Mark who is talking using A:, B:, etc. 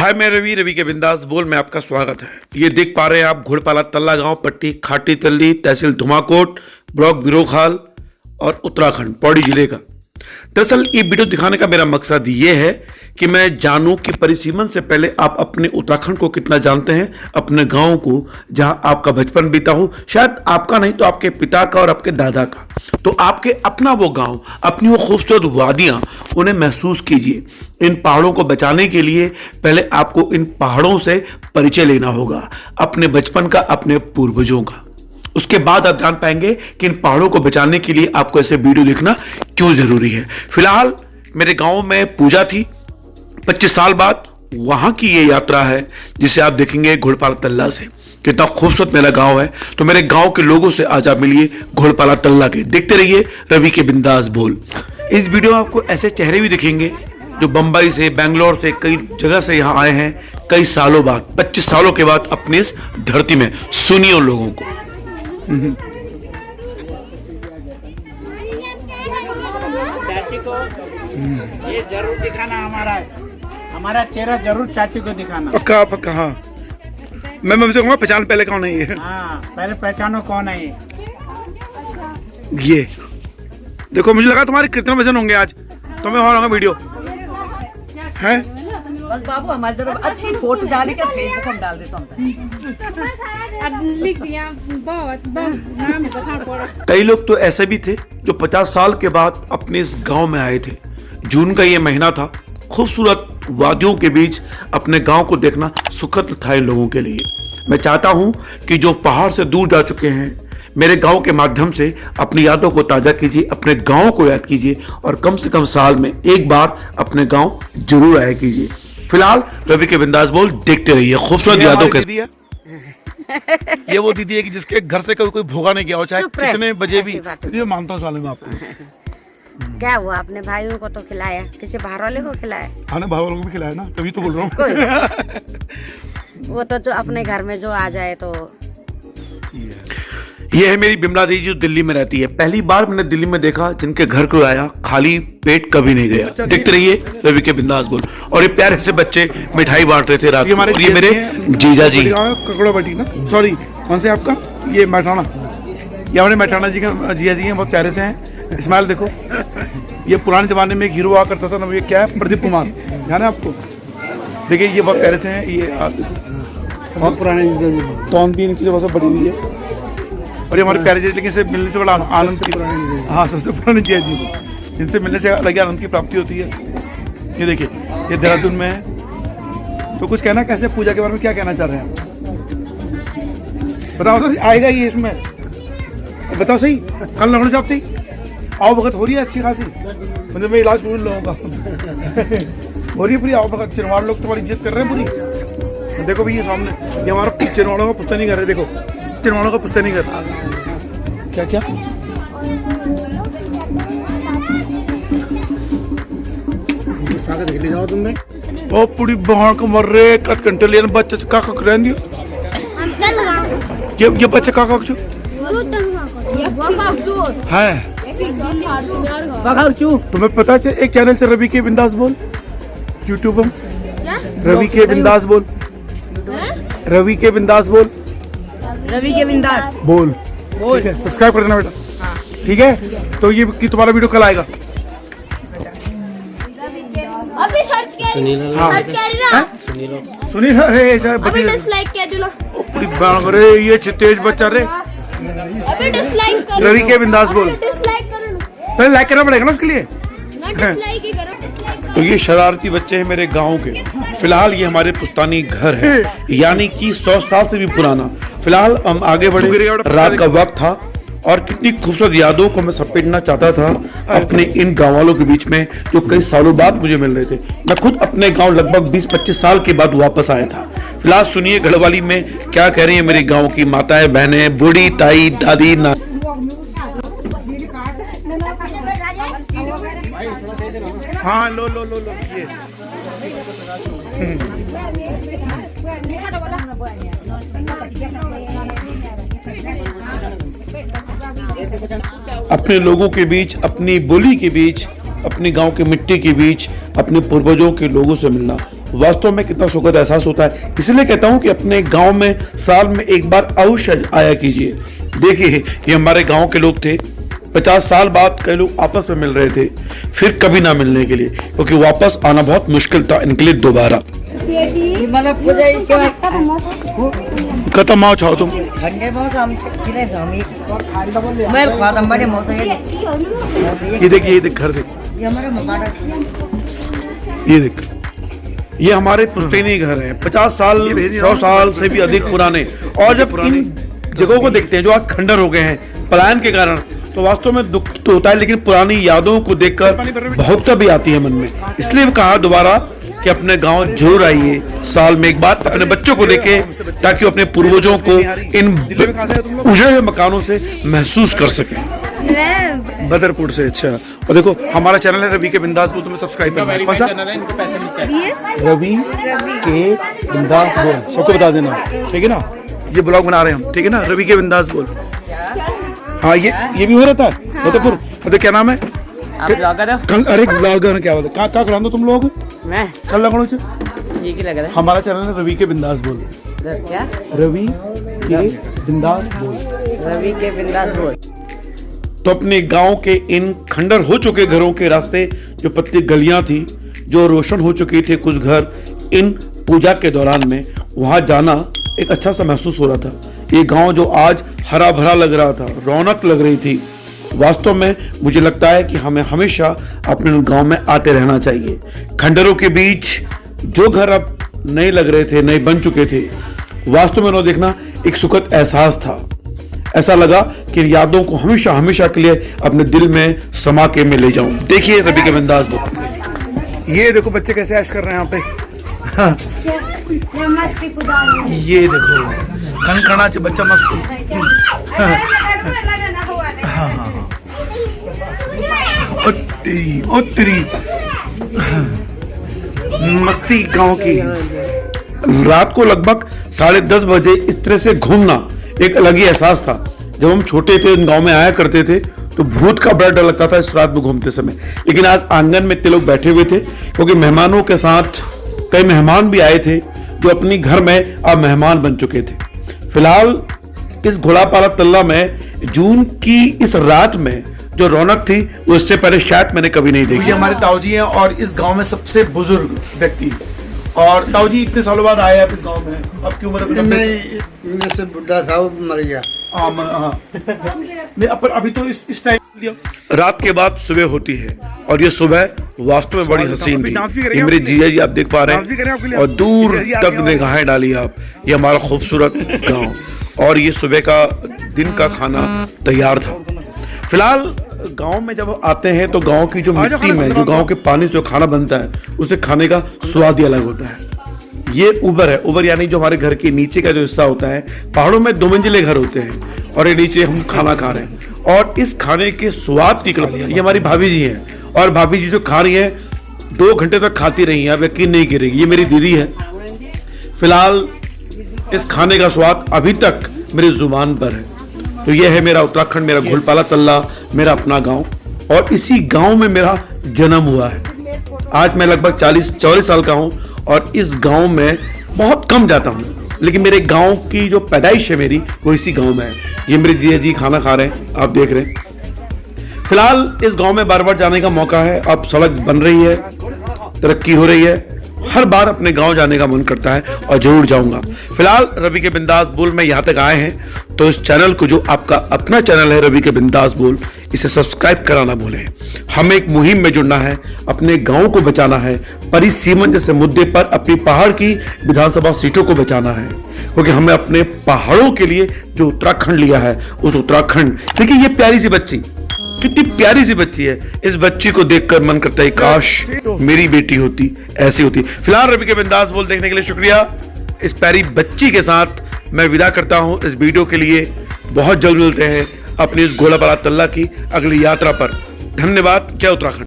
A: हाय, मैं रवि के बिंदास बोल में आपका स्वागत है। ये देख पा रहे हैं आप घोड़पाला तल्ला गांव, पट्टी खाटी तल्ली, तहसील धुमाकोट, ब्लॉक बिरोखाल और उत्तराखंड पौड़ी जिले का। दरअसल ये वीडियो दिखाने का मेरा मकसद ये है कि मैं जानूं कि परिसीमन से पहले आप अपने उत्तराखंड को कितना जानते हैं, अपने गांव को जहां आपका बचपन बीता हो, शायद आपका नहीं तो आपके पिता का और आपके दादा का। तो आपके अपना वो गांव, अपनी वो खूबसूरत वादियां, उन्हें महसूस कीजिए। इन पहाड़ों को बचाने के लिए पहले आपको इन पहाड़ों से परिचय लेना होगा, अपने बचपन का, अपने पूर्वजों का। उसके बाद आप जान पाएंगे कि इन पहाड़ों को बचाने के लिए आपको ऐसे वीडियो देखना क्यों जरूरी है। फिलहाल मेरे गांव में पूजा थी 25 साल बाद, वहां की ये यात्रा है जिसे आप देखेंगे घोड़पाला तल्ला से। कितना खूबसूरत मेरा गांव है। तो मेरे गांव के लोगों से आज आप मिलिए घोड़पाला तल्ला के। देखते रहिए रवि के बिंदास बोल। इस वीडियो में आपको ऐसे चेहरे भी दिखेंगे जो बंबई से, बेंगलोर से, कई जगह से यहां आए हैं कई सालों बाद, 25 सालों के बाद अपनी इस धरती में। सुनिए उन लोगों को।
B: चाची को ये जरूर दिखाना, हमारा चेहरा जरूर चाची को दिखाना।
A: पक्का पक्का। हाँ, मैं कहूँगा पहचान पहले कौन है ये।
B: हाँ, पहले पहचानो कौन है
A: ये देखो, मुझे लगा तुम्हारे कितने वजन होंगे आज, तो मैं और वीडियो है।
C: बस बाबू हमारी तरफ अच्छी फोटो डाली कर फेसबुक हम डाल देता हूँ।
A: कई लोग तो ऐसे भी थे जो 50 साल के बाद अपने इस गांव में आए थे। जून का ये महीना था, खूबसूरत वादियों के बीच अपने गांव को देखना सुखद था इन लोगों के लिए। मैं चाहता हूं कि जो पहाड़ से दूर जा चुके हैं, मेरे गांव के माध्यम से अपनी यादों को ताजा कीजिए, अपने गांव को याद कीजिए और कम से कम साल में एक बार अपने गांव जरूर आया कीजिए। फिलहाल रवि के बिंदास बोल देखते रहिए खूबसूरत यादों के। ये वो दीदी है कि जिसके घर से कभी कोई भोगा नहीं गया हो, चाहे कितने बजे भी। मानता हूँ साल में आपको
D: क्या हुआ, अपने भाइयों को तो खिलाया, किसी बाहर वाले को खिलाया?
A: हाँ, भाई वालों को भी खिलाया ना, तभी तो बोल रहा हूँ।
D: वो तो जो अपने घर में जो आ जाए तो।
A: ये है मेरी बिमला दीदी जो दिल्ली में रहती है। पहली बार मैंने दिल्ली में देखा जिनके घर को आया खाली पेट कभी नहीं गया। देखते रहिए रवि के बिंदास बोल। और ये प्यारे से बच्चे मिठाई बांट रहे थे रात को। ये मेरे जीजा जी ककड़ोबटी ना, सॉरी कौन से आपका, ये मैठाना, ये हमारे मैठाना जी का जीजा जी हैं, बहुत प्यारे से हैं। इस्माइल देखो, ये पुराने जमाने में एक हीरो हुआ करता था ना, ये क्या है, प्रदीप कुमार, ध्यान है आपको। देखिए ये बहुत प्यारे से हैं, ये बहुत पुराने तौनबीन की जो बड़ी हुई है। और ये हमारे प्यारे जी, लेकिन इनसे मिलने से बड़ा आनंद की, हाँ सबसे पुरानी जी जी, जिनसे मिलने से अलग आनंद की प्राप्ति होती है। ये देखिए, ये देहरादून में है। तो कुछ कहना, कैसे पूजा के बारे में क्या कहना चाह रहे हैं आप? बताओ तो, आएगा ये इसमें, बताओ सही। कल लखनऊ साहब थी, आओ भगत हो रही है अच्छी खासी, मतलब मैं इलाज पूरे लोगों का हो रही है पूरी आओ भगत। चिरवाड़ लोग तुम्हारी इज्जत कर रहे हैं पूरी। देखो भाई ये सामने, ये हमारा चिरवाड़ों का पुश्तैनी घर है। देखो चिरवाड़ों का पुश्तैनी घर। क्या क्या
E: स्वागत ले जाओ तुम में।
A: ओ पूरी बहार को मर रहे कत कंटे लेन बच्चे का का रहन दियो। ये बच्चे का का जो है तुम्हें पता है एक चैनल से रवि के बिंदास बोल, यूट्यूब में रवि के बिंदास बोल, रवि के बिंदास बोल,
C: रवि के बिंदास
A: बोल बोल। सब्सक्राइब कर देना बेटा, ठीक है? तो ये कि तुम्हारा वीडियो कल आएगा।
D: अभी सर्च किया, सर्च किया ना
A: सुनील, अरे
D: अभी डिसलाइक किया दिलो।
A: पूरी बांग रे, ये तेज बच्चा रे।
D: अभी डिसलाइक कर,
A: रवि के बिंदास बोल।
D: डिसलाइक करो,
A: पहले लाइक करना पड़ेगा ना उसके लिए।
D: ना डिसलाइक ही करो, डिसलाइक
A: तो ये शरारती बच्चे हैं मेरे गांव के। फिलहाल ये हमारे पुश्तैनी घर है, यानी कि 100 साल से भी पुराना। फिलहाल हम आगे बढ़े, रात का वक्त था और कितनी खूबसूरत यादों को मैं समेटना चाहता था अपने इन गाँव वालों के बीच में जो कई सालों बाद मुझे मिल रहे थे। मैं खुद अपने गांव लगभग 20-25 साल के बाद वापस आया था। फिलहाल सुनिए गढ़वाली में क्या कह रही है मेरे गांव की माताएं, बहनें, बूढ़ी, ताई, दादी, ना। हाँ लो लो लो लो ये अपने लोगों के बीच, अपनी बोली के बीच, अपने गांव के मिट्टी के बीच, अपने पूर्वजों के लोगों से मिलना वास्तव में कितना सुखद एहसास होता है। इसलिए कहता हूं कि अपने गांव में साल में एक बार अवश्य आया कीजिए। देखिए, ये हमारे गांव के लोग थे, 50 साल बाद कई लोग आपस में मिल रहे थे, फिर कभी ना मिलने के लिए, क्योंकि वापस आना बहुत मुश्किल था इनके लिए दोबारा। खत्म आओ चाहो तुम ये देख घर देख, ये देख, ये हमारे पुश्तैनी घर हैं, 50 साल 100 साल से भी अधिक पुराने। और जब इन जगहों को देखते हैं जो आज खंडर हो गए हैं पलायन के कारण, तो वास्तव में दुख तो होता है, लेकिन पुरानी यादों को देखकर बहुतता भी आती है मन में। इसलिए कहा दोबारा कि अपने गांव जरूर आइए साल में एक बार अपने बच्चों को लेके, ताकि वो अपने पूर्वजों को इन उजड़े हुए मकानों से महसूस कर सकें। बदरपुर से। अच्छा, और देखो हमारा चैनल है रवि के बिंदास बोल, तुम्हें सब्सक्राइब करना है। कौन सा? रवि के बिंदास बोल, सबको बता देना, ठीक है ना। ये ब्लॉग बना रहे हैं हम, ठीक है ना, रवि के बिंदास बोल। हाँ, ये भी हो रहता है बदरपुर। तो क्या नाम है? अरे ब्लॉगर क्या बोलते, कहाँ करा दो तुम लोग? मैं कल लगो से हमारा चैनल है रवि के बिंदास बोल। क्या? रवि के बिंदास बोल, रवि के बिंदास बोल। तो अपने गांव के इन खंडर हो चुके घरों के रास्ते, जो पतली गलियां थी, जो रोशन हो चुके थे कुछ घर, इन पूजा के दौरान में वहां जाना एक अच्छा सा महसूस हो रहा था। ये गांव जो आज हरा भरा लग रहा था, रौनक लग रही थी, वास्तव में मुझे लगता है कि हमें हमेशा अपने गांव में आते रहना चाहिए। खंडरों के बीच जो घर अब नए लग रहे थे, नए बन चुके थे, वास्तव में उन्हें देखना एक सुखद एहसास था। ऐसा लगा कि यादों को हमेशा हमेशा के लिए अपने दिल में समा के मैं ले जाऊं। देखिए रवि के बिंदास को, ये देखो बच्चे कैसे ऐश कर रहे हैं यहाँ पे। ये देखो खनखना च बच्चा मस्त। उत्तरी मस्ती गांव की। रात को लगभग 10:30 बजे इस तरह से घूमना एक अलग ही एहसास था। जब हम छोटे थे, गांव में आया करते थे, तो भूत का बड़ा डर लगता था इस रात में घूमते समय। लेकिन आज आंगन में इतने लोग बैठे हुए थे, क्योंकि मेहमानों के साथ कई मेहमान भी आए थे जो अपनी घर में अब मेहमान बन चुके थे। फिलहाल इस घोड़ापाला तल्ला में जून की इस रात में जो रौनक थी, वो इससे पहले शायद मैंने कभी नहीं देखी। हमारे ताऊजी हैं और इस गांव में सबसे बुजुर्ग व्यक्ति। और ताऊजी इतने सालों बाद आए आप इस गांव में, अब क्यों? मतलब
E: इनमें से बुढ़ा था, वो मर गया।
A: पर अभी तो इस टाइम रात के बाद सुबह होती है, और ये सुबह वास्तव में बड़ी हसीन थी। ये मेरे जीजा जी आप देख पा रहे हैं, और दूर तक निगाहें डाली आप। ये हमारा खूबसूरत गांव, और ये सुबह का दिन का खाना तैयार था। फिलहाल गांव में जब आते हैं तो गांव की जो मिट्टी में, जो गांव के पानी से जो खाना बनता है, उसे खाने का स्वाद ही अलग होता है। ये ऊबर है, ऊबर यानी जो हमारे घर के नीचे का जो हिस्सा होता है। पहाड़ों में 2 मंजिले घर होते हैं, और ये नीचे हम खाना खा रहे हैं, और इस खाने के स्वाद की कल्पना, ये हमारी भाभी जी हैं, और भाभी जी जो खा रही हैं 2 घंटे तक खाती रही हैं, आप यकीन नहीं करेंगी। ये मेरी दीदी है। फिलहाल इस खाने का स्वाद अभी तक मेरी जुबान पर है। तो ये है मेरा उत्तराखंड, मेरा घोड़पाला तल्ला, मेरा अपना गांव, और इसी गांव में मेरा जन्म हुआ है। आज मैं लगभग 40-44 साल का हूं, और इस गांव में बहुत कम जाता हूं, लेकिन मेरे गांव की जो पैदाइश है मेरी, वो इसी गांव में है। ये मेरे जीजा जी खाना खा रहे हैं, आप देख रहे हैं। फिलहाल इस गांव में बार बार जाने का मौका है। अब सड़क बन रही है, तरक्की हो रही है, हर बार अपने गांव जाने का मन करता है, और जरूर जाऊंगा। फिलहाल रवि के बिंदास बोल में यहाँ तक आए हैं, तो इस चैनल को, जो आपका अपना चैनल है रवि के बिंदास बोल, इसे सब्सक्राइब कराना भूलें। हमें एक मुहिम में जुड़ना है, अपने गांव को बचाना है, परिसीमन जैसे मुद्दे पर अपनी पहाड़ की विधानसभा सीटों को बचाना है, क्योंकि हमें अपने पहाड़ों के लिए जो उत्तराखंड लिया है, उस उत्तराखंड। देखिए ये प्यारी सी बच्ची, कितनी प्यारी सी बच्ची है। इस बच्ची को देखकर मन करता है काश मेरी बेटी होती, ऐसी होती। फिलहाल रवि के बिंदास बोल देखने के लिए शुक्रिया। इस प्यारी बच्ची के साथ मैं विदा करता हूं इस वीडियो के लिए। बहुत जल्द मिलते हैं अपनी इस घोड़ापाला तल्ला की अगली यात्रा पर। धन्यवाद। जय उत्तराखंड।